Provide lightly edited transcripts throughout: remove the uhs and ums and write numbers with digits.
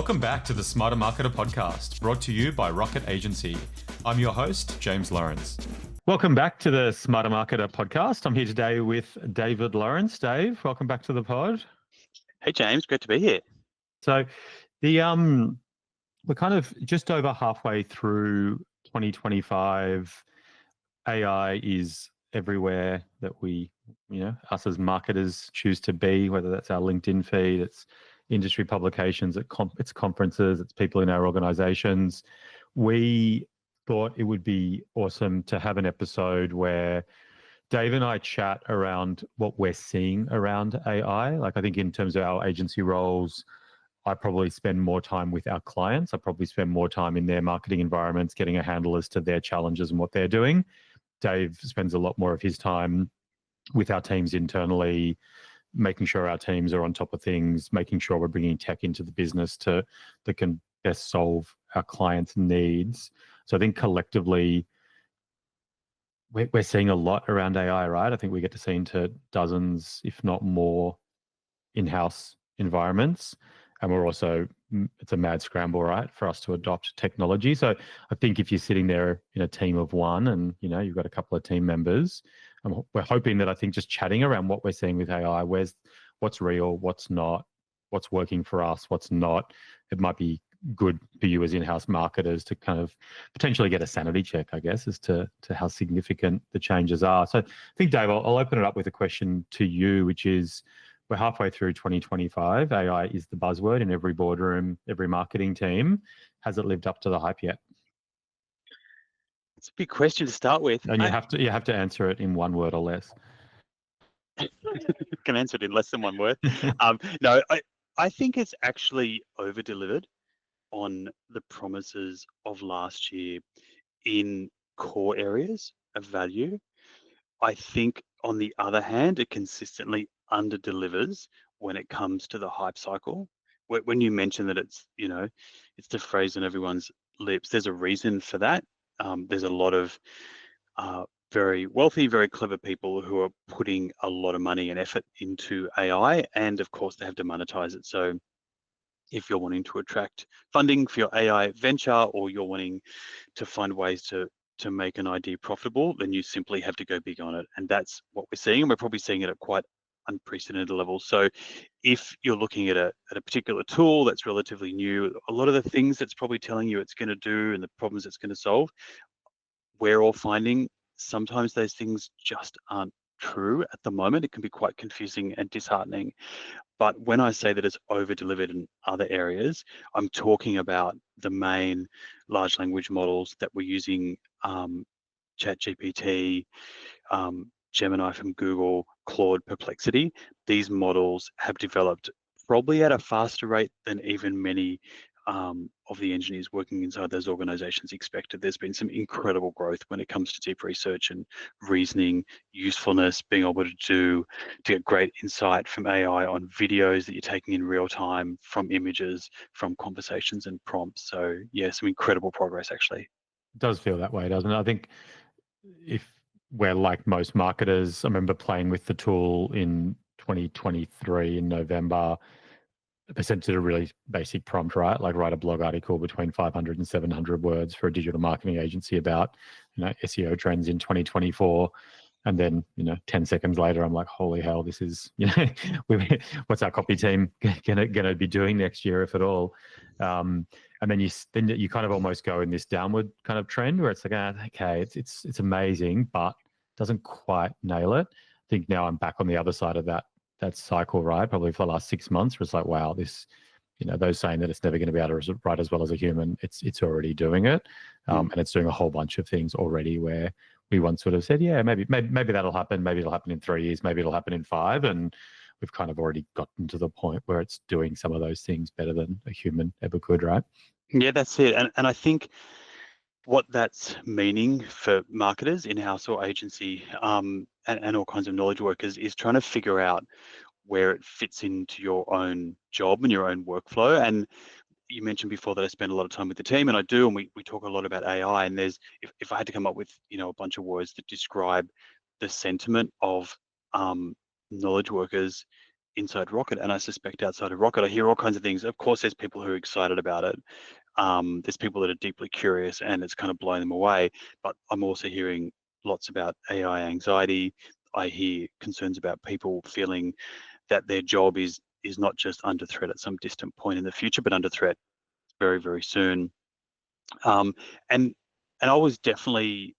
Welcome back to the Smarter Marketer podcast, brought to you by Rocket Agency. I'm your host, James Lawrence. Welcome back to the Smarter Marketer podcast. I'm here today with David Lawrence. Dave, welcome back to the pod. Hey James, great to be here. So we're kind of just over halfway through 2025. AI is everywhere that we, us as marketers choose to be, whether that's our LinkedIn feed, it's industry publications, it's conferences, it's people in our organizations. We thought it would be awesome to have an episode where Dave and I chat around what we're seeing around AI. Like, I think in terms of our agency roles, I probably spend more time with our clients. I probably spend more time in their marketing environments, getting a handle as to their challenges and what they're doing. Dave spends a lot more of his time with our teams internally, making sure our teams are on top of things, making sure we're bringing tech into the business that can best solve our clients' needs. So I think collectively, we're seeing a lot around AI, right? I think we get to see into dozens, if not more, in-house environments. And we're also, it's a mad scramble, right, for us to adopt technology. So I think if you're sitting there in a team of one and, you've got a couple of team members, we're hoping that, I think, just chatting around what we're seeing with AI, what's real, what's not, what's working for us, what's not. It might be good for you as in-house marketers to kind of potentially get a sanity check, I guess, as to how significant the changes are. So I think, Dave, I'll open it up with a question to you, which is, we're halfway through 2025. AI is the buzzword in every boardroom, every marketing team. Has it lived up to the hype yet? It's a big question to start with. And you have to answer it in one word or less. I can answer it in less than one word. No, I think it's actually over-delivered on the promises of last year in core areas of value. I think, on the other hand, it consistently under-delivers when it comes to the hype cycle. When you mention that it's the phrase on everyone's lips, there's a reason for that. There's a lot of very wealthy, very clever people who are putting a lot of money and effort into AI, and of course they have to monetize it. So if you're wanting to attract funding for your AI venture, or you're wanting to find ways to make an idea profitable, then you simply have to go big on it. And that's what we're seeing. And we're probably seeing it at quite unprecedented levels. So if you're looking at a particular tool that's relatively new, a lot of the things that's probably telling you it's going to do and the problems it's going to solve, we're all finding sometimes those things just aren't true at the moment. It can be quite confusing and disheartening. But when I say that it's over-delivered in other areas, I'm talking about the main large language models that we're using, ChatGPT, Gemini from Google, Claude, Perplexity. These models have developed probably at a faster rate than even many of the engineers working inside those organizations expected. There's been some incredible growth when it comes to deep research and reasoning, usefulness, being able to get great insight from AI on videos that you're taking in real time, from images, from conversations and prompts. So yeah, some incredible progress actually. It does feel that way, doesn't it? I think if we're like most marketers, I remember playing with the tool in 2023 in November. They sent it a really basic prompt, right? Like, write a blog article between 500 and 700 words for a digital marketing agency about, SEO trends in 2024. And then, 10 seconds later, I'm like, holy hell, this is, what's our copy team gonna be doing next year, if at all? And then you kind of almost go in this downward kind of trend where it's like, okay, it's amazing, but doesn't quite nail it. I think now I'm back on the other side of that cycle, right? Probably for the last 6 months, where it's like, wow, this, those saying that it's never going to be able to write as well as a human, it's already doing it. And it's doing a whole bunch of things already where we once sort of said, yeah, maybe that'll happen. Maybe it'll happen in 3 years. Maybe it'll happen in 5. And we've kind of already gotten to the point where it's doing some of those things better than a human ever could, right? Yeah, that's it. And I think what that's meaning for marketers, in-house or agency, and all kinds of knowledge workers, is trying to figure out where it fits into your own job and your own workflow. And you mentioned before that I spend a lot of time with the team, and I do, and we talk a lot about AI. And there's, if I had to come up with a bunch of words that describe the sentiment of knowledge workers inside Rocket, and I suspect outside of Rocket. I hear all kinds of things. Of course, there's people who are excited about it. There's people that are deeply curious and it's kind of blowing them away. But I'm also hearing lots about AI anxiety. I hear concerns about people feeling that their job is not just under threat at some distant point in the future, but under threat very, very soon. Um, and I was definitely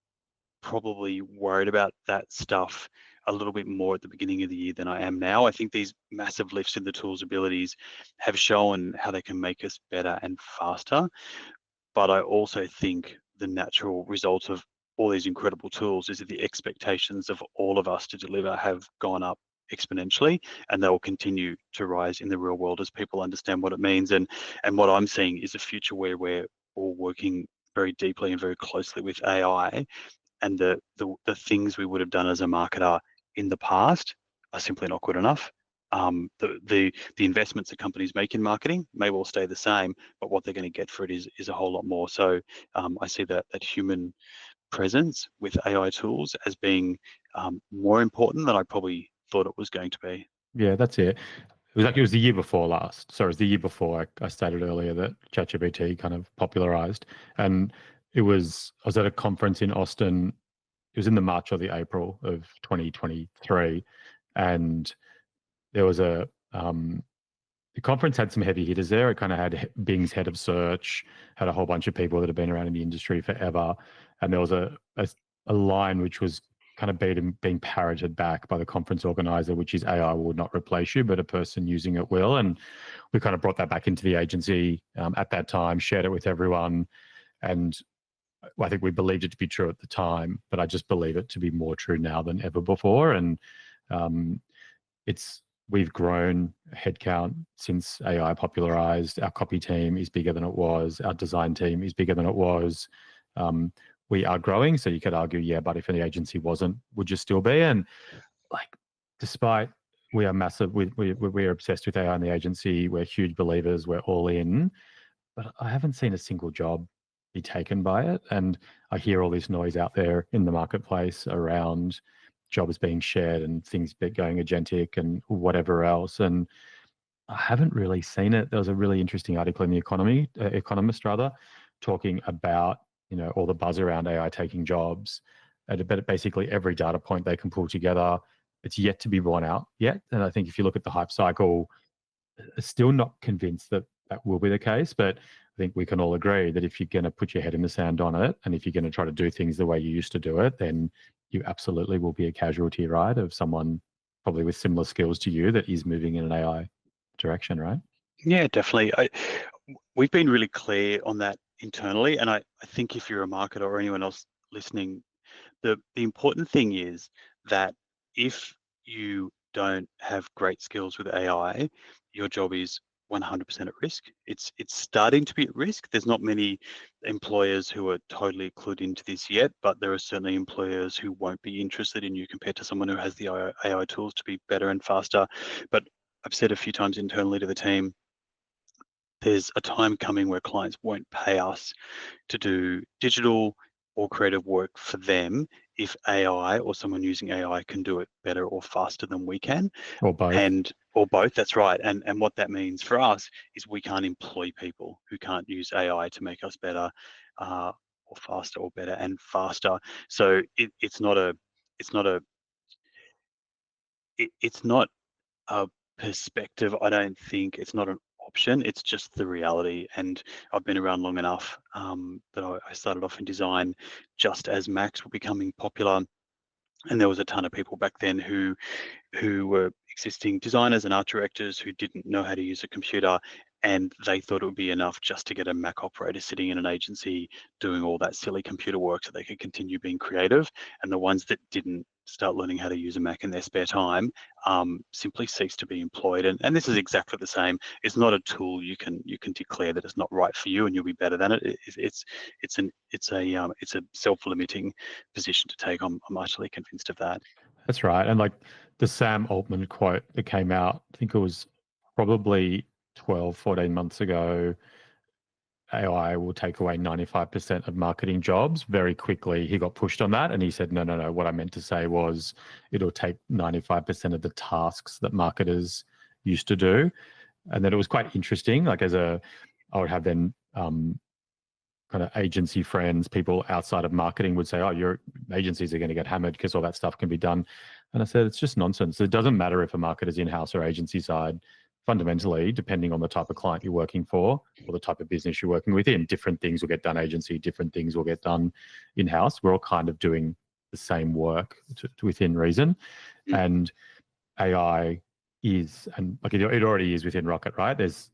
probably worried about that stuff a little bit more at the beginning of the year than I am now. I think these massive lifts in the tools abilities have shown how they can make us better and faster. But I also think the natural result of all these incredible tools is that the expectations of all of us to deliver have gone up exponentially, and they will continue to rise in the real world as people understand what it means. And what I'm seeing is a future where we're all working very deeply and very closely with AI, and the things we would have done as a marketer in the past are simply not good enough. The investments that companies make in marketing may well stay the same, but what they're going to get for it is a whole lot more. So I see that human presence with AI tools as being more important than I probably thought it was going to be. Yeah, that's it. It was the year before last. Sorry, it was the year before I stated earlier that ChatGPT kind of popularized. And I was at a conference in Austin. It was in the March or the April of 2023. And there was the conference had some heavy hitters there. It kind of had Bing's head of search, had a whole bunch of people that had been around in the industry forever. And there was a line which was kind of being parroted back by the conference organizer, which is AI will not replace you, but a person using it will. And we kind of brought that back into the agency at that time, shared it with everyone. And I think we believed it to be true at the time, but I just believe it to be more true now than ever before. And we've grown headcount since AI popularized. Our copy team is bigger than it was. Our design team is bigger than it was. We are growing. So you could argue, yeah, but if the agency wasn't, would you still be? And like, despite we are massive, we're obsessed with AI in the agency. We're huge believers. We're all in. But I haven't seen a single job be taken by it. And I hear all this noise out there in the marketplace around jobs being shared and things going agentic and whatever else. And I haven't really seen it. There was a really interesting article in the Economist rather, talking about all the buzz around AI taking jobs. But basically every data point they can pull together, it's yet to be borne out yet. And I think if you look at the hype cycle, still not convinced that will be the case. But I think we can all agree that if you're going to put your head in the sand on it, and if you're going to try to do things the way you used to do it, then you absolutely will be a casualty, right, of someone probably with similar skills to you that is moving in an AI direction, right? Yeah, definitely. We've been really clear on that internally, and I think if you're a marketer or anyone else listening, the important thing is that if you don't have great skills with AI, your job is 100% at risk. It's starting to be at risk. There's not many employers who are totally clued into this yet, but there are certainly employers who won't be interested in you compared to someone who has the AI tools to be better and faster. But I've said a few times internally to the team, there's a time coming where clients won't pay us to do digital or creative work for them if AI or someone using AI can do it better or faster than we can. Or both. Or both, that's right. And what that means for us is we can't employ people who can't use AI to make us better or faster or better and faster. So it's not a perspective. I don't think it's not an option. It's just the reality. And I've been around long enough that I started off in design just as Macs were becoming popular. And there was a ton of people back then who were existing designers and art directors who didn't know how to use a computer, and they thought it would be enough just to get a Mac operator sitting in an agency doing all that silly computer work so they could continue being creative. And the ones that didn't start learning how to use a Mac in their spare time simply ceased to be employed. And this is exactly the same. It's not a tool you can declare that it's not right for you and you'll be better than it. It's a self-limiting position to take. I'm utterly convinced of that. That's right. And like the Sam Altman quote that came out, I think it was probably 12, 14 months ago, AI will take away 95% of marketing jobs. Very quickly, he got pushed on that. And he said, no. What I meant to say was it'll take 95% of the tasks that marketers used to do. And then it was quite interesting. Like I would have then kind of agency friends, people outside of marketing would say, oh, your agencies are going to get hammered because all that stuff can be done. And I said, it's just nonsense. It doesn't matter if a marketer's in-house or agency side. Fundamentally, depending on the type of client you're working for or the type of business you're working within, different things will get done agency, different things will get done in-house. We're all kind of doing the same work within reason. And AI is, and like it already is within Rocket, right? There's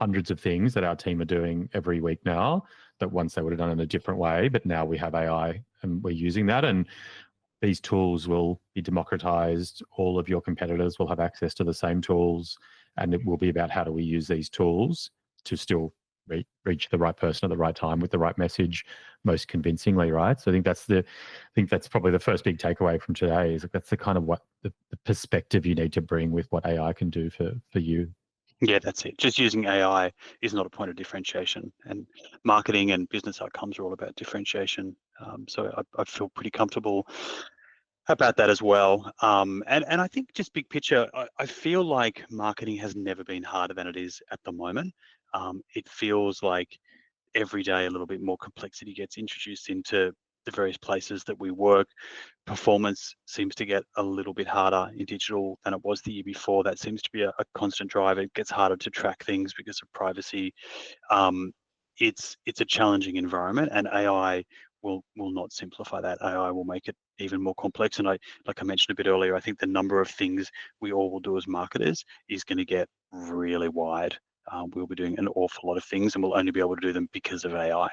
hundreds of things that our team are doing every week now that once they would have done in a different way, but now we have AI and we're using that. And these tools will be democratized. All of your competitors will have access to the same tools, and it will be about how do we use these tools to still reach the right person at the right time with the right message most convincingly, right? So I think that's probably the first big takeaway from today is that's the kind of what the perspective you need to bring with what AI can do for you. Yeah, that's it. Just using AI is not a point of differentiation, and marketing and business outcomes are all about differentiation. So I feel pretty comfortable about that as well. And I think just big picture, I feel like marketing has never been harder than it is at the moment. It feels like every day a little bit more complexity gets introduced into the various places that we work. Performance seems to get a little bit harder in digital than it was the year before. That seems to be a constant drive. It gets harder to track things because of privacy. It's a challenging environment, and AI will not simplify that. AI will make it even more complex. And like I mentioned a bit earlier, I think the number of things we all will do as marketers is going to get really wide. We'll be doing an awful lot of things, and we'll only be able to do them because of AI.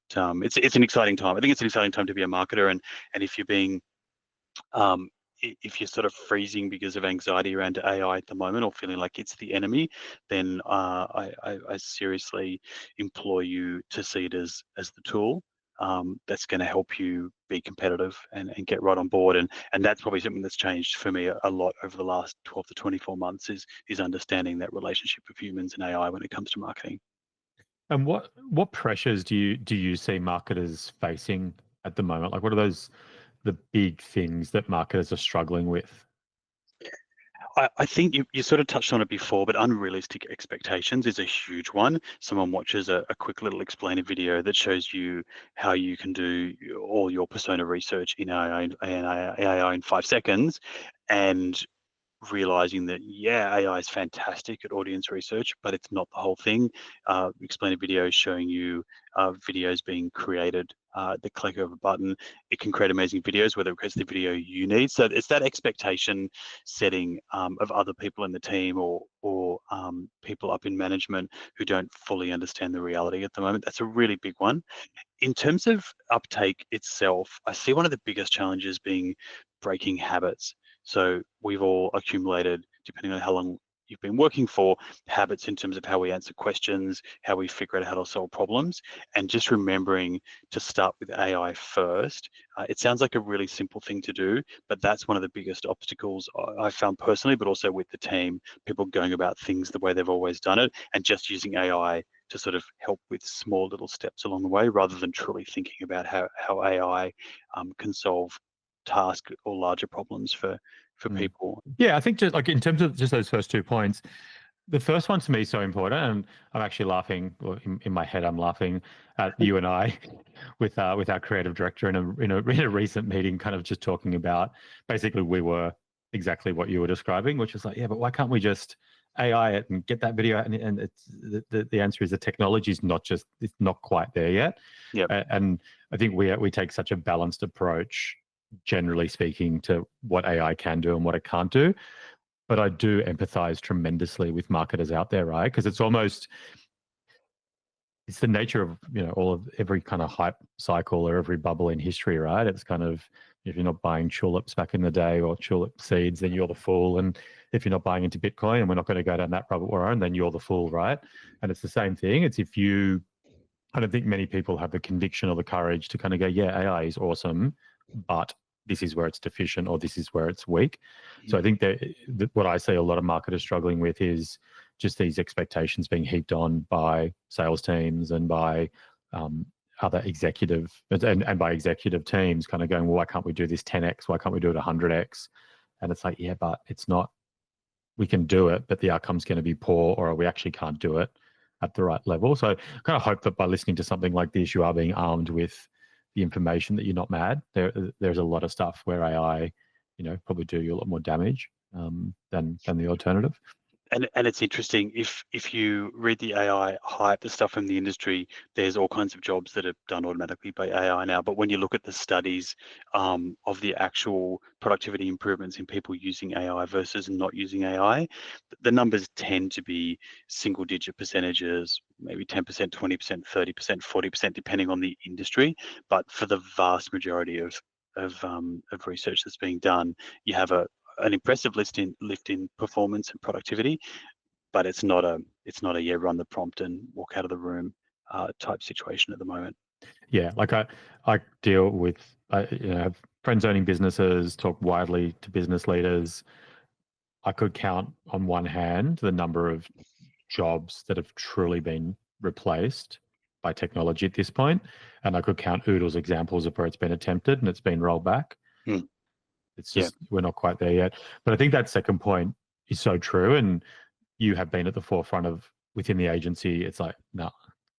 It's an exciting time. I think it's an exciting time to be a marketer, and if you're being if you're sort of freezing because of anxiety around AI at the moment or feeling like it's the enemy, then I seriously implore you to see it as the tool that's going to help you be competitive and get right on board. And that's probably something that's changed for me a lot over the last 12 to 24 months is understanding that relationship of humans and AI when it comes to marketing. And what pressures do you see marketers facing at the moment? Like, what are the big things that marketers are struggling with? I think you sort of touched on it before, but unrealistic expectations is a huge one. Someone watches a quick little explainer video that shows you how you can do all your persona research in AI in 5 seconds, and realizing that, yeah, AI is fantastic at audience research, but it's not the whole thing. Explainer videos showing you videos being created, the click of a button, it can create amazing videos, whether it creates the video you need. So it's that expectation setting of other people in the team or people up in management who don't fully understand the reality at the moment. That's a really big one. In terms of uptake itself, I see one of the biggest challenges being breaking habits. So we've all accumulated, depending on how long you've been working for, habits in terms of how we answer questions, how we figure out how to solve problems, and just remembering to start with AI first. It sounds like a really simple thing to do, but that's one of the biggest obstacles I found personally, but also with the team, people going about things the way they've always done it and just using AI to sort of help with small little steps along the way, rather than truly thinking about how AI can solve tasks or larger problems for people. Yeah, I think just like in terms of just those first 2 points, the first one to me is so important, and I'm actually laughing, or in my head, I'm laughing at you and I with our creative director in a recent meeting, kind of just talking about basically we were exactly what you were describing, which is like, yeah, but why can't we just AI it and get that video out? And it's the answer is the technology is it's not quite there yet. Yeah. And I think we take such a balanced approach, generally speaking, to what AI can do and what it can't do. But I do empathize tremendously with marketers out there, right? Because it's the nature of every kind of hype cycle or every bubble in history, right? It's kind of, if you're not buying tulips back in the day or tulip seeds, then you're the fool. And if you're not buying into Bitcoin, and we're not going to go down that rabbit warren, then you're the fool, right? And it's the same thing. It's I don't think many people have the conviction or the courage to kind of go, yeah, AI is awesome, but this is where it's deficient or this is where it's weak. So I think that what I see a lot of marketers struggling with is just these expectations being heaped on by sales teams and by other executive and by executive teams kind of going, well, why can't we do this 10x? Why can't we do it 100x? And it's like, yeah, but it's not we can do it, but the outcome's going to be poor, or we actually can't do it at the right level. So I kind of hope that by listening to something like this, you are being armed with the information that you're not mad. There's a lot of stuff where AI, probably do you a lot more damage than the alternative. And it's interesting, if you read the AI hype, the stuff from the industry, there's all kinds of jobs that are done automatically by AI now. But when you look at the studies of the actual productivity improvements in people using AI versus not using AI, the numbers tend to be single-digit percentages, maybe 10%, 20%, 30%, 40%, depending on the industry. But for the vast majority of research that's being done, you have an impressive lift in performance and productivity, but it's not a run the prompt and walk out of the room type situation at the moment. Yeah, like I deal with have friends owning businesses, talk widely to business leaders. I could count on one hand the number of jobs that have truly been replaced by technology at this point, and I could count oodles examples of where it's been attempted and it's been rolled back. Mm. It's just we're not quite there yet. But I think that second point is so true, and you have been at the forefront of within the agency. It's like, no,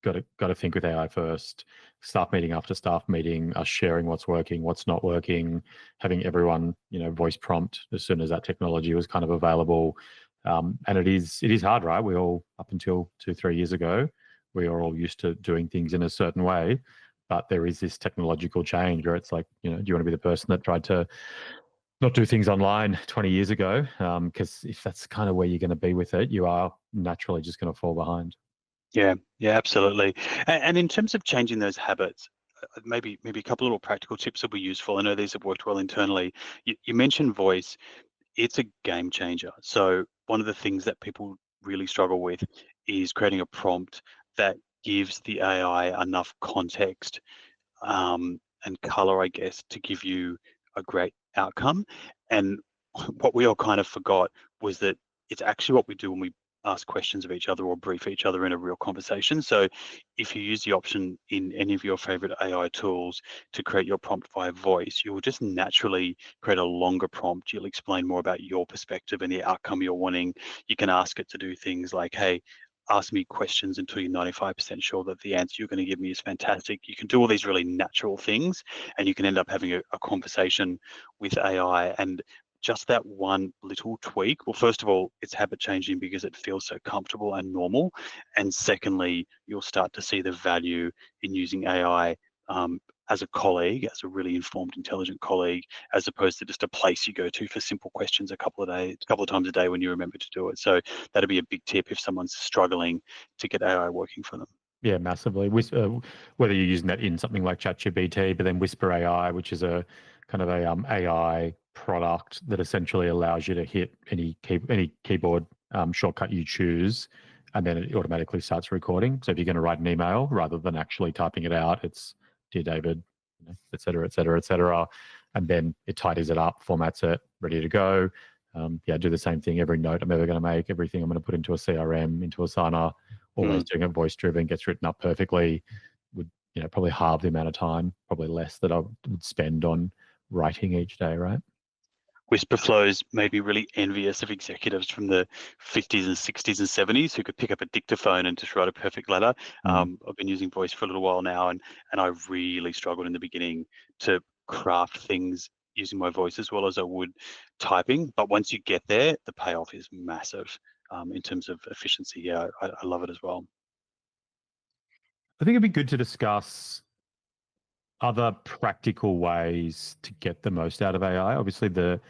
got to think with AI first. Staff meeting after staff meeting, us sharing what's working, what's not working, having everyone voice prompt as soon as that technology was kind of available. And it is hard, right? We all, up until 2-3 years ago, we are all used to doing things in a certain way. But there is this technological change where it's like, do you want to be the person that tried to not do things online 20 years ago? Because if that's kind of where you're going to be with it, you are naturally just going to fall behind. Yeah, absolutely. And in terms of changing those habits, maybe a couple little practical tips will be useful. I know these have worked well internally. You mentioned voice. It's a game changer. So one of the things that people really struggle with is creating a prompt that gives the AI enough context and color, I guess, to give you a great outcome. And what we all kind of forgot was that it's actually what we do when we ask questions of each other or brief each other in a real conversation. So if you use the option in any of your favorite AI tools to create your prompt via voice, you'll just naturally create a longer prompt. You'll explain more about your perspective and the outcome you're wanting. You can ask it to do things like, hey, ask me questions until you're 95% sure that the answer you're going to give me is fantastic. You can do all these really natural things, and you can end up having a conversation with AI. And just that one little tweak, well, first of all, it's habit changing because it feels so comfortable and normal. And secondly, you'll start to see the value in using AI as a colleague, as a really informed, intelligent colleague, as opposed to just a place you go to for simple questions a couple of times a day when you remember to do it. So that'd be a big tip if someone's struggling to get AI working for them. Yeah, massively. Whether you're using that in something like ChatGPT, but then Whisper AI, which is a kind of a AI product that essentially allows you to hit any keyboard shortcut you choose, and then it automatically starts recording. So if you're going to write an email, rather than actually typing it out, it's "Dear David," et cetera, et cetera, et cetera, and then it tidies it up, formats it, ready to go. Do the same thing. Every note I'm ever going to make, everything I'm going to put into a CRM, into Asana, always doing it voice driven, gets written up perfectly. Would probably halve the amount of time, probably less that I would spend on writing each day, right? Whisper flows made me really envious of executives from the 50s and 60s and 70s who could pick up a dictaphone and just write a perfect letter. I've been using voice for a little while now, and I really struggled in the beginning to craft things using my voice as well as I would typing. But once you get there, the payoff is massive in terms of efficiency. Yeah, I love it as well. I think it'd be good to discuss other practical ways to get the most out of AI. Obviously, the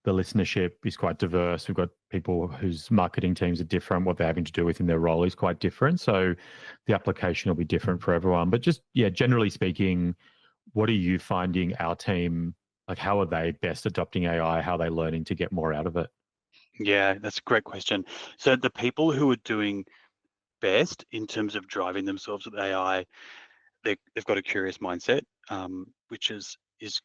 listenership is quite diverse. We've got people whose marketing teams are different. What they're having to do within their role is quite different. So the application will be different for everyone. But just, generally speaking, what are you finding our team, like how are they best adopting AI? How are they learning to get more out of it? Yeah, that's a great question. So the people who are doing best in terms of driving themselves with AI, they've got a curious mindset, which is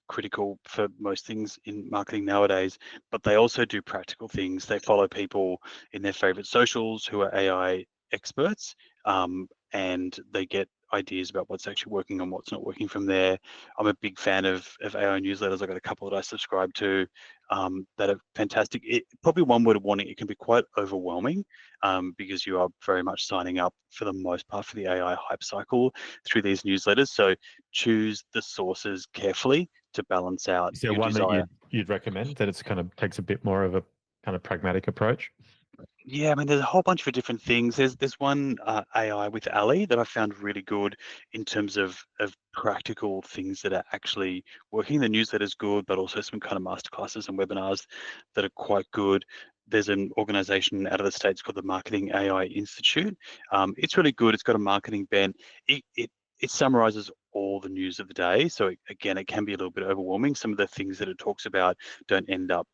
critical for most things in marketing nowadays. But they also do practical things. They follow people in their favorite socials who are AI experts, and they get ideas about what's actually working and what's not working from there. I'm a big fan of AI newsletters. I've got a couple that I subscribe to that are fantastic. Probably one word of warning, it can be quite overwhelming because you are very much signing up for the most part for the AI hype cycle through these newsletters. So choose the sources carefully to balance out Is there your one that desire. you'd recommend that it's kind of takes a bit more of a kind of pragmatic approach? Yeah, I mean, there's a whole bunch of different things. There's one AI with Ali that I found really good in terms of practical things that are actually working. The newsletter's good, but also some kind of masterclasses and webinars that are quite good. There's an organization out of the States called the Marketing AI Institute. It's really good. It's got a marketing bent. It summarizes all the news of the day. So again, it can be a little bit overwhelming. Some of the things that it talks about don't end up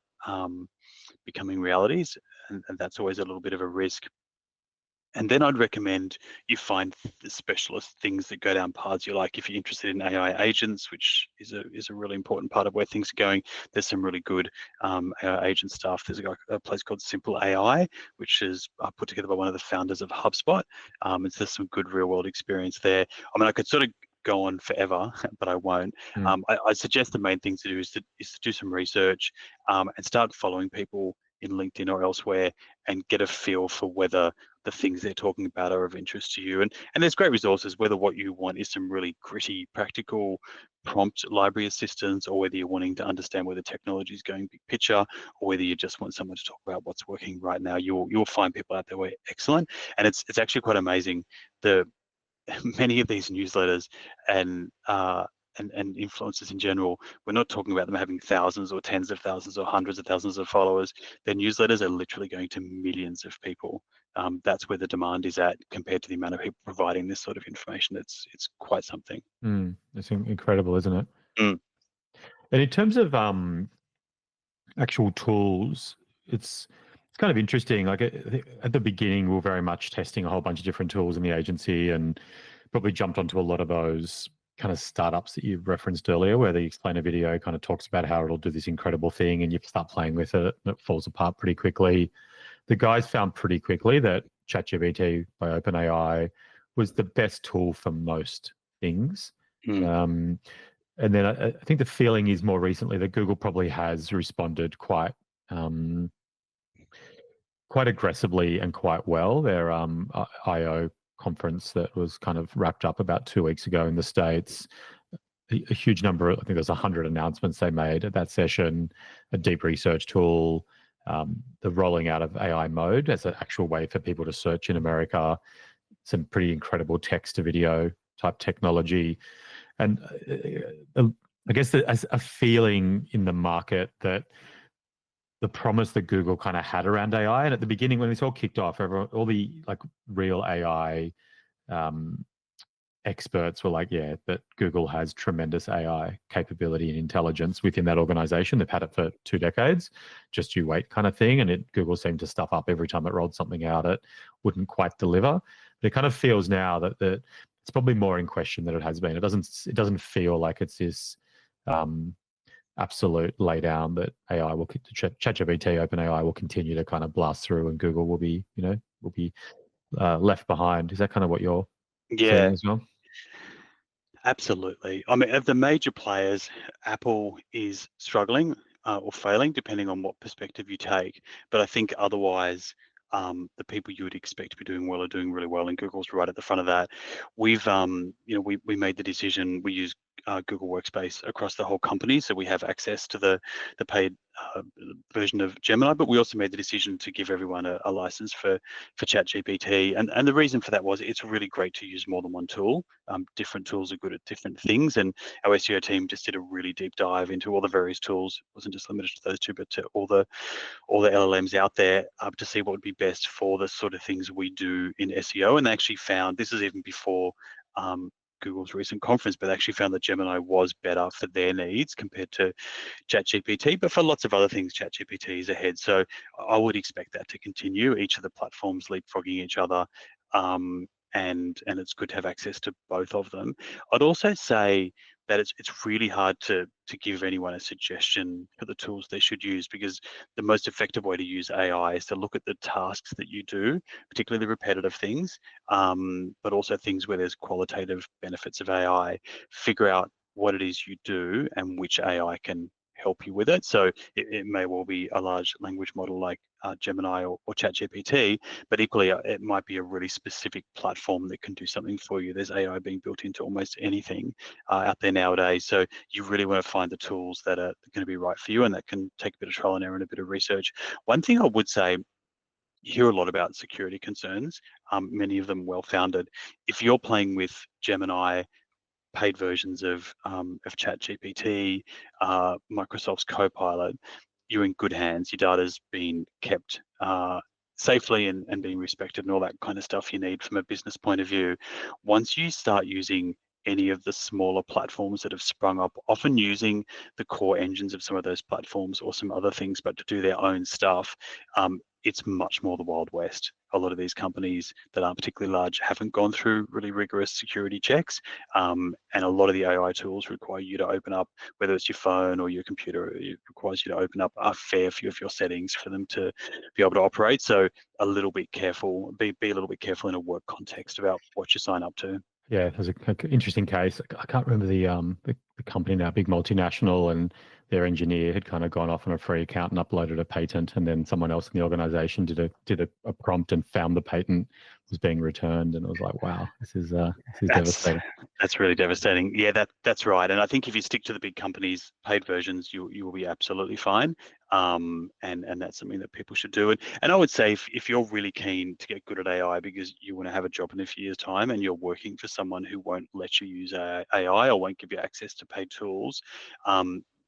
becoming realities, and that's always a little bit of a risk. And then I'd recommend you find the specialist things that go down paths you like. If you're interested in AI agents, which is a really important part of where things are going, there's some really good AI agent stuff. There's a place called Simple AI, which is put together by one of the founders of HubSpot. There's some good real world experience there. I mean, I could sort of go on forever, but I won't. I suggest the main thing to do is to do some research and start following people in LinkedIn or elsewhere and get a feel for whether the things they're talking about are of interest to you. And there's great resources, whether what you want is some really gritty, practical prompt library assistance, or whether you're wanting to understand where the technology is going big picture, or whether you just want someone to talk about what's working right now. You'll find people out there who are excellent. And it's actually quite amazing. The many of these newsletters and influencers in general, we're not talking about them having thousands or tens of thousands or hundreds of thousands of followers. Their newsletters are literally going to millions of people. That's where the demand is at compared to the amount of people providing this sort of information. It's quite something. It's incredible, isn't it? Mm. And in terms of actual tools, it's kind of interesting. Like at the beginning, we were very much testing a whole bunch of different tools in the agency, and probably jumped onto a lot of those kind of startups that you referenced earlier, where the explainer video kind of talks about how it'll do this incredible thing, and you start playing with it, and it falls apart pretty quickly. The guys found pretty quickly that ChatGPT by OpenAI was the best tool for most things. Mm. And then I think the feeling is more recently that Google probably has responded quite aggressively and quite well. Their I/O conference that was kind of wrapped up about 2 weeks ago in the States, a huge number, I think there's 100 announcements they made at that session, a deep research tool, the rolling out of AI mode as an actual way for people to search in America, some pretty incredible text to video type technology. And I guess there's a feeling in the market that the promise that Google kind of had around AI, and at the beginning when this all kicked off, all the like real AI experts were like, yeah, that Google has tremendous AI capability and intelligence within that organization. They've had it for 2 decades, just you wait kind of thing. And Google seemed to stuff up every time it rolled something out. It wouldn't quite deliver. But it kind of feels now that it's probably more in question than it has been. It doesn't feel like it's this absolute laydown that AI will ChatGPT, OpenAI will continue to kind of blast through, and Google will be left behind. Is that kind of what you're seeing Yeah, as well? absolutely. I mean, of the major players, Apple is struggling or failing, depending on what perspective you take. But I think otherwise, the people you would expect to be doing well are doing really well, and Google's right at the front of that. We've, we made the decision. We use Google Workspace across the whole company, so we have access to the paid version of Gemini. But we also made the decision to give everyone a license for ChatGPT, and the reason for that was it's really great to use more than one tool. Different tools are good at different things, and our SEO team just did a really deep dive into all the various tools. It wasn't just limited to those two, but to all the LLMs out there to see what would be best for the sort of things we do in SEO. And they actually found, this is even before Google's recent conference, but they actually found that Gemini was better for their needs compared to ChatGPT. But for lots of other things, ChatGPT is ahead. So I would expect that to continue. Each of the platforms leapfrogging each other. And it's good to have access to both of them. I'd also say that it's really hard to give anyone a suggestion for the tools they should use, because the most effective way to use AI is to look at the tasks that you do, particularly the repetitive things, but also things where there's qualitative benefits of AI. Figure out what it is you do and which AI can help you with it. So it may well be a large language model like Gemini or ChatGPT, but equally it might be a really specific platform that can do something for you. There's AI being built into almost anything out there nowadays. So you really want to find the tools that are going to be right for you, and that can take a bit of trial and error and a bit of research. One thing I would say, you hear a lot about security concerns, many of them well-founded. If you're playing with Gemini, paid versions of ChatGPT, Microsoft's Copilot, you're in good hands. Your data's been kept safely and being respected and all that kind of stuff you need from a business point of view. Once you start using any of the smaller platforms that have sprung up, often using the core engines of some of those platforms or some other things, but to do their own stuff, it's much more the Wild West. A lot of these companies that aren't particularly large haven't gone through really rigorous security checks, and a lot of the AI tools require you to open up, whether it's your phone or your computer, it requires you to open up a fair few of your settings for them to be able to operate. So a little bit careful, be a little bit careful in a work context about what you sign up to. Yeah, there's an interesting case. I can't remember the company now, big multinational, and their engineer had kind of gone off on a free account and uploaded a patent, and then someone else in the organization did a prompt and found the patent was being returned, and it was like, wow, this is That's devastating. that's really devastating. Yeah, that's right. And I think if you stick to the big companies' paid versions, you will be absolutely fine. And that's something that people should do. And I would say if you're really keen to get good at AI because you want to have a job in a few years' time, and you're working for someone who won't let you use AI or won't give you access to paid tools,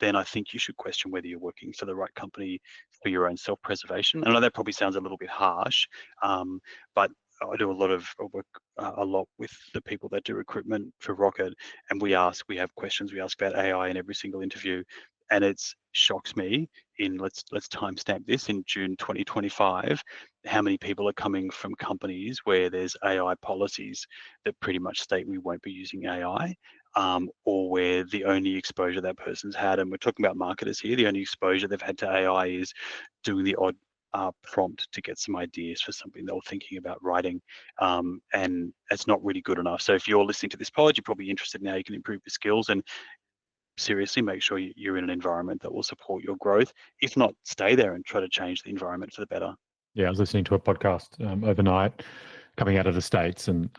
then I think you should question whether you're working for the right company for your own self-preservation. I know that probably sounds a little bit harsh, but I do a lot of work a lot with the people that do recruitment for Rocket, and we have questions we ask about AI in every single interview, and it shocks me. Let's timestamp this in June 2025, how many people are coming from companies where there's AI policies that pretty much state we won't be using AI, or where the only exposure that person's had, and we're talking about marketers here, the only exposure they've had to AI is doing the odd prompt to get some ideas for something they were thinking about writing, and it's not really good enough. So if you're listening to this pod, you're probably interested in how you can improve your skills, and seriously make sure you're in an environment that will support your growth. If not, stay there and try to change the environment for the better. Yeah, I was listening to a podcast overnight coming out of the States, and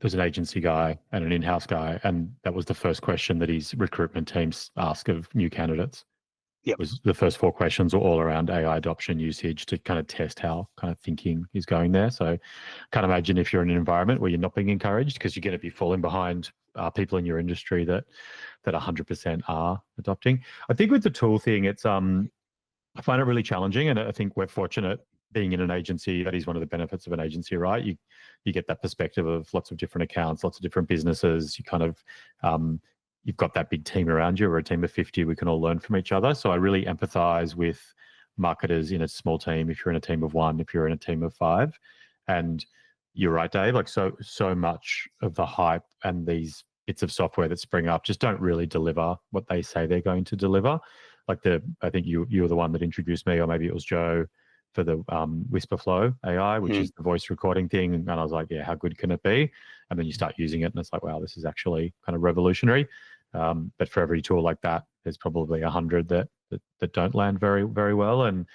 there's an agency guy and an in-house guy, and that was the first question that his recruitment teams ask of new candidates. Yep. Was the first 4 questions were all around AI adoption usage to kind of test how kind of thinking is going there. So can't imagine if you're in an environment where you're not being encouraged, because you're going to be falling behind people in your industry that 100% are adopting. I think with the tool thing, it's I find it really challenging, and I think we're fortunate being in an agency. That is one of the benefits of an agency, right? You get that perspective of lots of different accounts, lots of different businesses. You kind of you've got that big team around you. We're a team of 50. We can all learn from each other. So I really empathize with marketers in a small team. If you're in a team of 1, if you're in a team of 5, and you're right, Dave. Like so much of the hype and these bits of software that spring up just don't really deliver what they say they're going to deliver. Like I think you were the one that introduced me, or maybe it was Joe, for the Whisperflow AI, which is the voice recording thing. And I was like, yeah, how good can it be? And then you start using it and it's like, wow, this is actually kind of revolutionary. But for every tool like that, there's probably 100 that don't land very, very well. And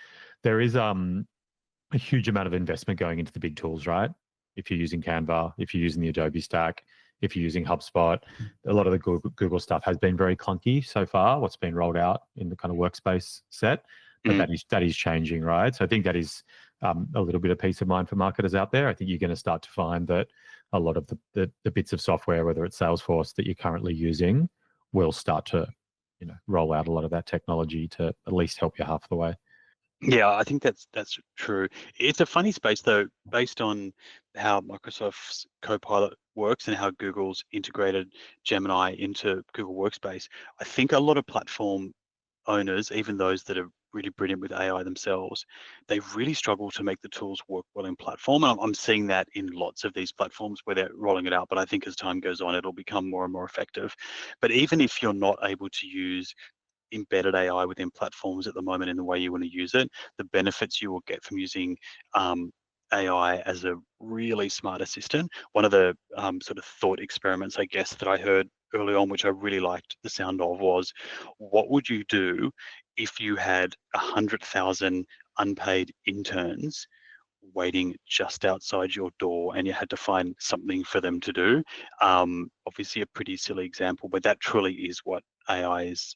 there is a huge amount of investment going into the big tools, right? If you're using Canva, if you're using the Adobe stack, if you're using HubSpot, a lot of the Google stuff has been very clunky so far, what's been rolled out in the kind of workspace set. But that is changing, right? So I think that is a little bit of peace of mind for marketers out there. I think you're going to start to find that a lot of the bits of software, whether it's Salesforce that you're currently using, will start to roll out a lot of that technology to at least help you half the way. Yeah, I think that's true. It's a funny space though, based on how Microsoft's Copilot works and how Google's integrated Gemini into Google Workspace. I think a lot of platform owners, even those that are really brilliant with AI themselves, they really struggle to make the tools work well in platform. And I'm seeing that in lots of these platforms where they're rolling it out, but I think as time goes on, it'll become more and more effective. But even if you're not able to use embedded AI within platforms at the moment in the way you want to use it, the benefits you will get from using AI as a really smart assistant. One of the sort of thought experiments, I guess, that I heard early on, which I really liked the sound of, was what would you do if you had 100,000 unpaid interns waiting just outside your door and you had to find something for them to do? Obviously a pretty silly example, but that truly is what AI is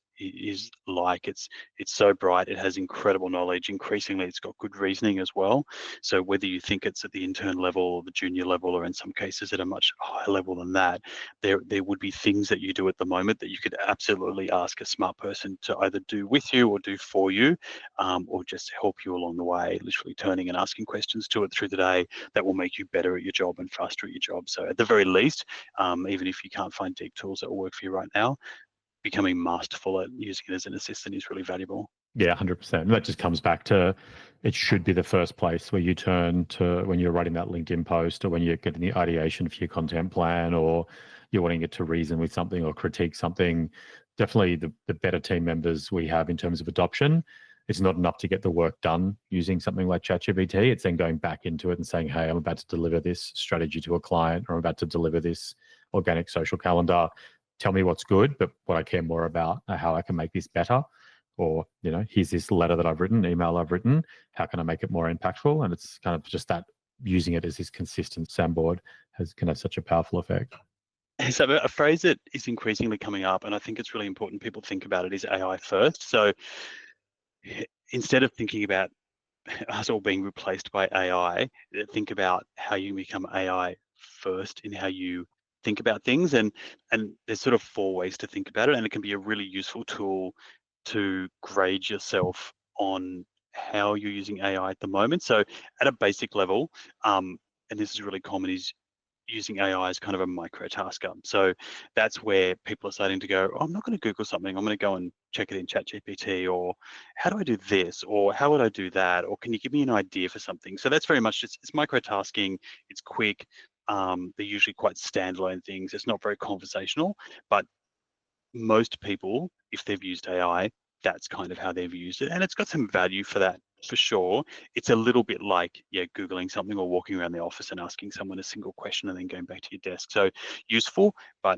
like. It's so bright, it has incredible knowledge. Increasingly, it's got good reasoning as well. So whether you think it's at the intern level or the junior level, or in some cases at a much higher level than that, there would be things that you do at the moment that you could absolutely ask a smart person to either do with you or do for you, or just help you along the way, literally turning and asking questions to it through the day that will make you better at your job and faster at your job. So at the very least, even if you can't find deep tools that will work for you right now, becoming masterful at using it as an assistant is really valuable. Yeah, 100%. That just comes back to it should be the first place where you turn to when you're writing that LinkedIn post, or when you're getting the ideation for your content plan, or you're wanting it to reason with something or critique something. Definitely the better team members we have in terms of adoption, it's not enough to get the work done using something like ChatGPT. It's then going back into it and saying, hey, I'm about to deliver this strategy to a client, or I'm about to deliver this organic social calendar. Tell me what's good, but what I care more about are how I can make this better. Or, here's this letter that I've written, email I've written, how can I make it more impactful? And it's kind of just that, using it as this consistent soundboard can have such a powerful effect. So a phrase that is increasingly coming up, and I think it's really important people think about it, is AI first. So instead of thinking about us all being replaced by AI, think about how you become AI first in how you think about things. And there's sort of four ways to think about it, and it can be a really useful tool to grade yourself on how you're using AI at the moment. So at a basic level, and this is really common, is using AI as kind of a microtasker. So that's where people are starting to go, oh, I'm not going to Google something, I'm going to go and check it in ChatGPT, or how do I do this, or how would I do that, or can you give me an idea for something? So that's very much just, it's microtasking, it's quick, they're usually quite standalone things, it's not very conversational, but most people, if they've used AI, that's kind of how they've used it. And it's got some value for that, for sure. It's a little bit like, yeah, Googling something or walking around the office and asking someone a single question and then going back to your desk. So useful, but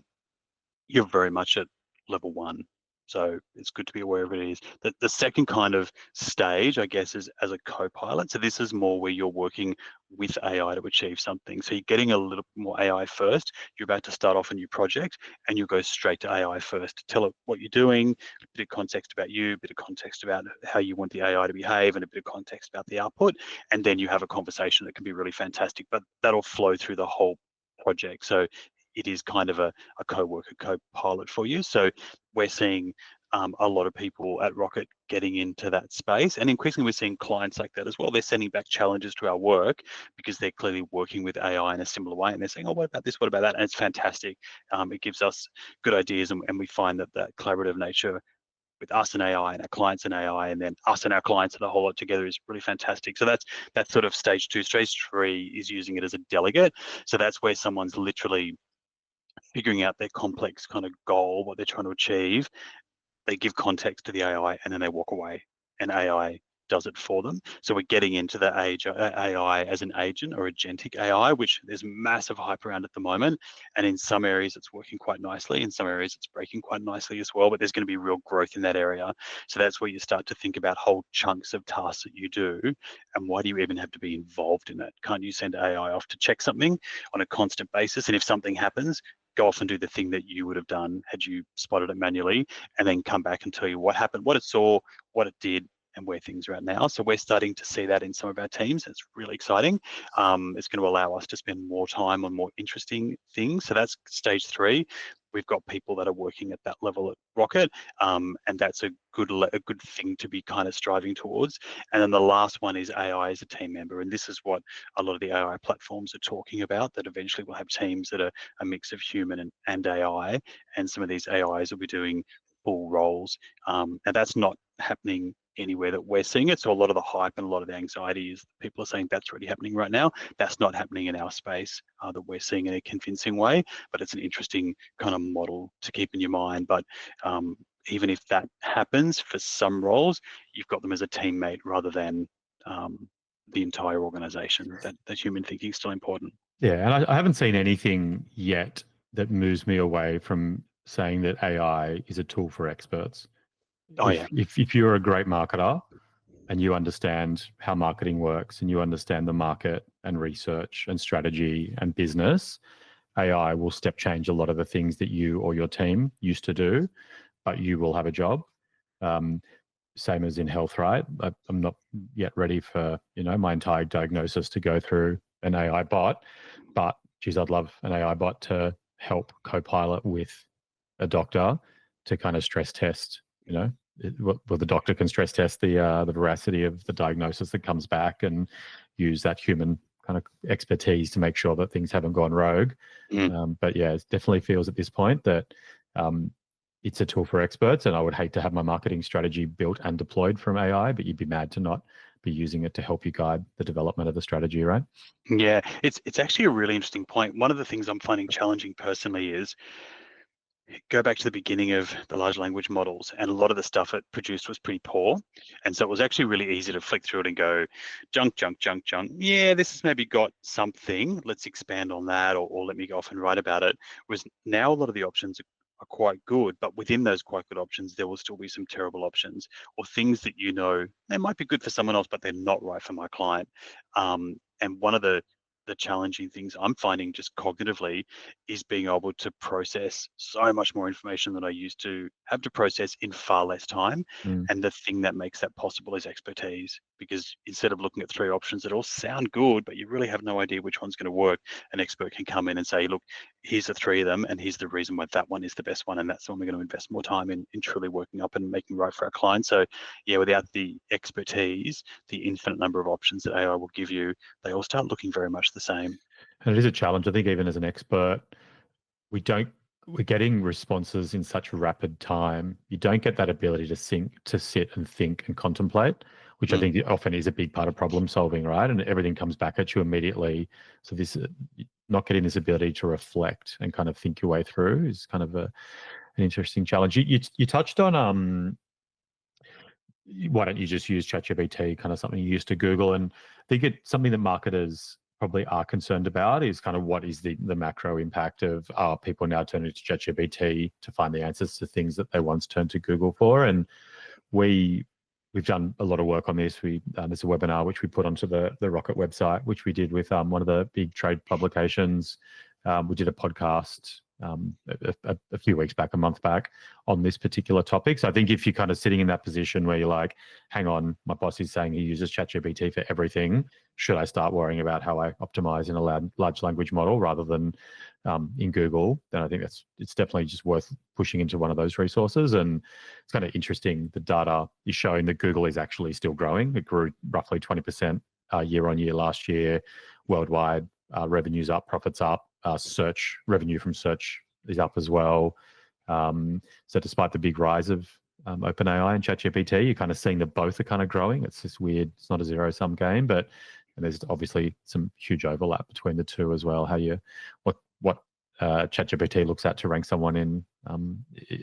you're very much at level one. So it's good to be aware of it is. The second kind of stage, I guess, is as a co-pilot. So this is more where you're working with AI to achieve something. So you're getting a little more AI first. You're about to start off a new project and you go straight to AI first. Tell it what you're doing, a bit of context about you, a bit of context about how you want the AI to behave, and a bit of context about the output. And then you have a conversation that can be really fantastic, but that'll flow through the whole project. So it is kind of a co-worker, co-pilot for you. So we're seeing a lot of people at Rocket getting into that space, and increasingly we're seeing clients like that as well. They're sending back challenges to our work because they're clearly working with AI in a similar way, and they're saying, oh, what about this, what about that? And it's fantastic. It gives us good ideas, and we find that that collaborative nature with us and AI and our clients and AI, and then us and our clients and a whole lot together is really fantastic. So that's sort of stage two. Stage three is using it as a delegate. So that's where someone's literally figuring out their complex kind of goal, what they're trying to achieve. They give context to the AI and then they walk away, and AI does it for them. So we're getting into the age of AI as an agent or agentic AI, which there's massive hype around at the moment. And in some areas it's working quite nicely. In some areas it's breaking quite nicely as well, but there's going to be real growth in that area. So that's where you start to think about whole chunks of tasks that you do, and why do you even have to be involved in it? Can't you send AI off to check something on a constant basis? And if something happens, go off and do the thing that you would have done had you spotted it manually, and then come back and tell you what happened, what it saw, what it did, and where things are at now. So we're starting to see that in some of our teams. It's really exciting. It's going to allow us to spend more time on more interesting things. So that's stage three. We've got people that are working at that level at Rocket, and that's a good thing to be kind of striving towards. And then the last one is AI as a team member, and this is what a lot of the AI platforms are talking about. That eventually we'll have teams that are a mix of human and AI, and some of these AIs will be doing full roles. And that's not happening anywhere that we're seeing it. So a lot of the hype and a lot of the anxiety is people are saying that's already happening right now. That's not happening in our space that we're seeing in a convincing way, but it's an interesting kind of model to keep in your mind. But even if that happens for some roles, you've got them as a teammate rather than the entire organization. That human thinking is still important. Yeah, and I haven't seen anything yet that moves me away from saying that AI is a tool for experts. Oh yeah. If you're a great marketer and you understand how marketing works and you understand the market and research and strategy and business, AI will step change a lot of the things that you or your team used to do, but you will have a job. Same as in health, right? I'm not yet ready for, my entire diagnosis to go through an AI bot, but geez, I'd love an AI bot to help co-pilot with a doctor to kind of stress test, well, the doctor can stress test the veracity of the diagnosis that comes back and use that human kind of expertise to make sure that things haven't gone rogue. But yeah, it definitely feels at this point that it's a tool for experts, and I would hate to have my marketing strategy built and deployed from AI, but you'd be mad to not be using it to help you guide the development of the strategy, right? Yeah, it's actually a really interesting point. One of the things I'm finding challenging personally is go back to the beginning of the large language models, and a lot of the stuff it produced was pretty poor. And so it was actually really easy to flick through it and go, junk, junk, junk, junk. Yeah, this has maybe got something. Let's expand on that, or let me go off and write about it. Whereas now a lot of the options are quite good, but within those quite good options, there will still be some terrible options or things that they might be good for someone else, but they're not right for my client. And one of the challenging things I'm finding just cognitively is being able to process so much more information than I used to have to process in far less time. Mm. And the thing that makes that possible is expertise, because instead of looking at 3 options that all sound good, but you really have no idea which one's going to work, an expert can come in and say, look, here's the 3 of them, and here's the reason why that one is the best one, and that's the one we're going to invest more time in truly working up and making right for our clients. So yeah, without the expertise, the infinite number of options that AI will give you, they all start looking very much the same. And it is a challenge. I think even as an expert, we're getting responses in such rapid time. You don't get that ability to sit and think and contemplate, which I think often is a big part of problem solving, right? And everything comes back at you immediately. So this not getting this ability to reflect and kind of think your way through is kind of an interesting challenge. You touched on why don't you just use ChatGPT, kind of something you used to Google, and I think it's something that marketers probably are concerned about is kind of what is the macro impact of people now turning to ChatGPT to find the answers to things that they once turned to Google for. And we've done a lot of work on this. There's a webinar which we put onto the Rocket website, which we did with one of the big trade publications. We did a podcast a few weeks back, a month back, on this particular topic. So I think if you're kind of sitting in that position where you're like, hang on, my boss is saying he uses ChatGPT for everything, should I start worrying about how I optimize in a large language model rather than in Google? Then I think it's definitely just worth pushing into one of those resources. And it's kind of interesting. The data is showing that Google is actually still growing. It grew roughly 20% year on year last year worldwide. Revenues up, profits up. Search revenue from search is up as well. So despite the big rise of OpenAI and ChatGPT, you're kind of seeing that both are kind of growing. It's this weird, it's not a zero-sum game, but there's obviously some huge overlap between the two as well. What ChatGPT looks at to rank someone in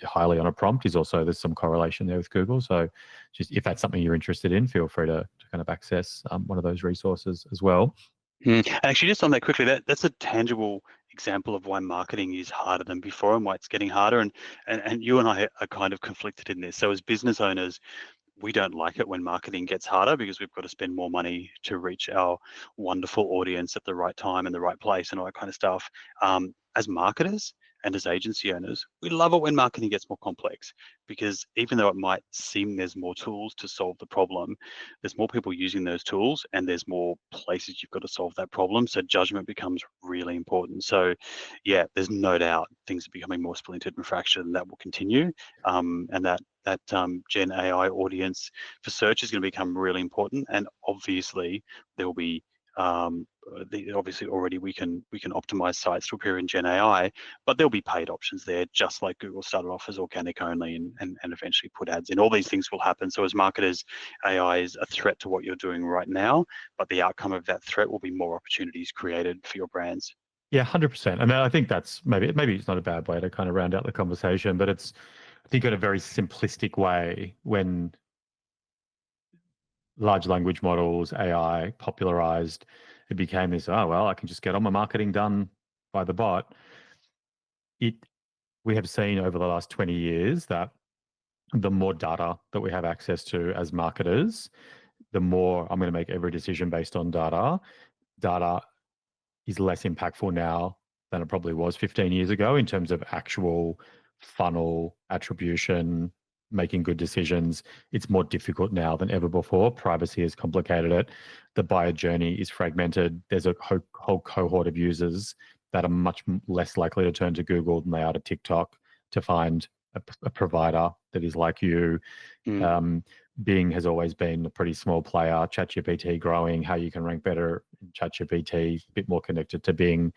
highly on a prompt is also, there's some correlation there with Google. So just if that's something you're interested in, feel free to kind of access one of those resources as well. Actually, just on that quickly, that's a tangible example of why marketing is harder than before and why it's getting harder. And you and I are kind of conflicted in this. So as business owners, we don't like it when marketing gets harder because we've got to spend more money to reach our wonderful audience at the right time and the right place and all that kind of stuff. As marketers and as agency owners, we love it when marketing gets more complex, because even though it might seem there's more tools to solve the problem, there's more people using those tools and there's more places you've got to solve that problem. So judgment becomes really important. So yeah, there's no doubt things are becoming more splintered and fractured, and that will continue. And that Gen AI audience for search is going to become really important. And obviously there will be Obviously already we can optimize sites to appear in Gen AI, but there'll be paid options there, just like Google started off as organic only and eventually put ads in. All these things will happen. So as marketers, AI is a threat to what you're doing right now, but the outcome of that threat will be more opportunities created for your brands. Yeah, 100%. And I think that's maybe it's not a bad way to kind of round out the conversation, but it's, I think, in a very simplistic way, when large language models, AI popularized, it became this, oh, well, I can just get all my marketing done by the bot. We have seen over the last 20 years that the more data that we have access to as marketers, the more I'm going to make every decision based on data. Data is less impactful now than it probably was 15 years ago in terms of actual funnel attribution, making good decisions. It's more difficult now than ever before. Privacy has complicated it. The buyer journey is fragmented. There's a whole cohort of users that are much less likely to turn to Google than they are to TikTok to find a provider that is like you. Bing has always been a pretty small player. ChatGPT growing, how you can rank better in ChatGPT, a bit more connected to Bing.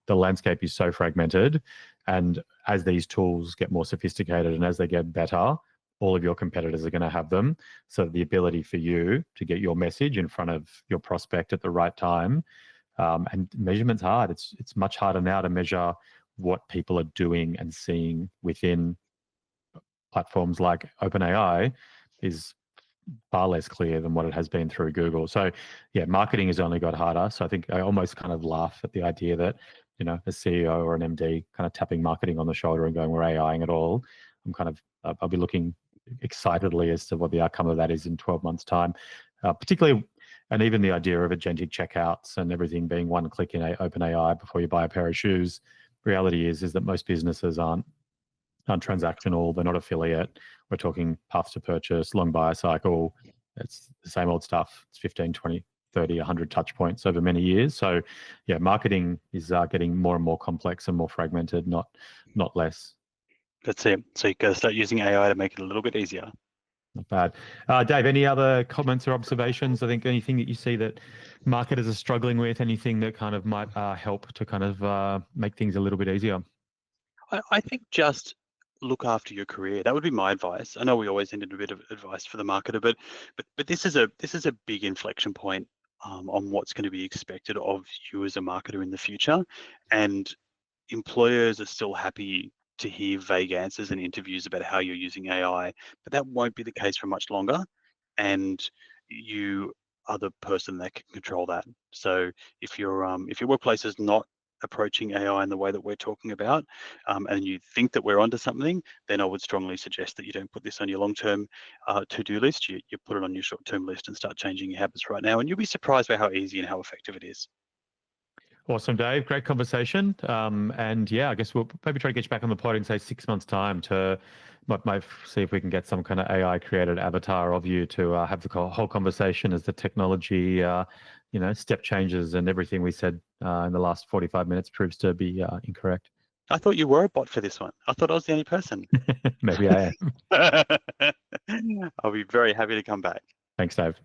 The landscape is so fragmented. And as these tools get more sophisticated and as they get better, all of your competitors are going to have them. So the ability for you to get your message in front of your prospect at the right time, and measurement's hard. It's much harder now to measure what people are doing and seeing within platforms like OpenAI is far less clear than what it has been through Google. So yeah, marketing has only got harder. So I think I almost kind of laugh at the idea that, a CEO or an MD kind of tapping marketing on the shoulder and going, we're AIing it all. I'll be looking excitedly as to what the outcome of that is in 12 months' time, particularly, and even the idea of agentic checkouts and everything being one click in OpenAI before you buy a pair of shoes. Reality is that most businesses aren't transactional. They're not affiliate. We're talking paths to purchase, long buyer cycle. It's the same old stuff. It's 15, 20, 30, 100 touch points over many years. So yeah, marketing is getting more and more complex and more fragmented, not less. That's it. So you got to start using AI to make it a little bit easier. Not bad. Dave, any other comments or observations? I think anything that you see that marketers are struggling with, anything that kind of might help to kind of make things a little bit easier? I think just look after your career. That would be my advice. I know we always needed a bit of advice for the marketer, but this is a big inflection point on what's going to be expected of you as a marketer in the future. And employers are still happy to hear vague answers in interviews about how you're using AI, but that won't be the case for much longer. And you are the person that can control that. So if your workplace is not approaching AI in the way that we're talking about, and you think that we're onto something, then I would strongly suggest that you don't put this on your long-term to-do list. You put it on your short-term list and start changing your habits right now, and you'll be surprised by how easy and how effective it is. Awesome, Dave. Great conversation. And yeah, I guess we'll maybe try to get you back on the pod in, say, 6 months' time to might see if we can get some kind of AI created avatar of you to have the whole conversation as the technology, step changes and everything we said in the last 45 minutes proves to be incorrect. I thought you were a bot for this one. I thought I was the only person. Maybe I am. I'll be very happy to come back. Thanks, Dave.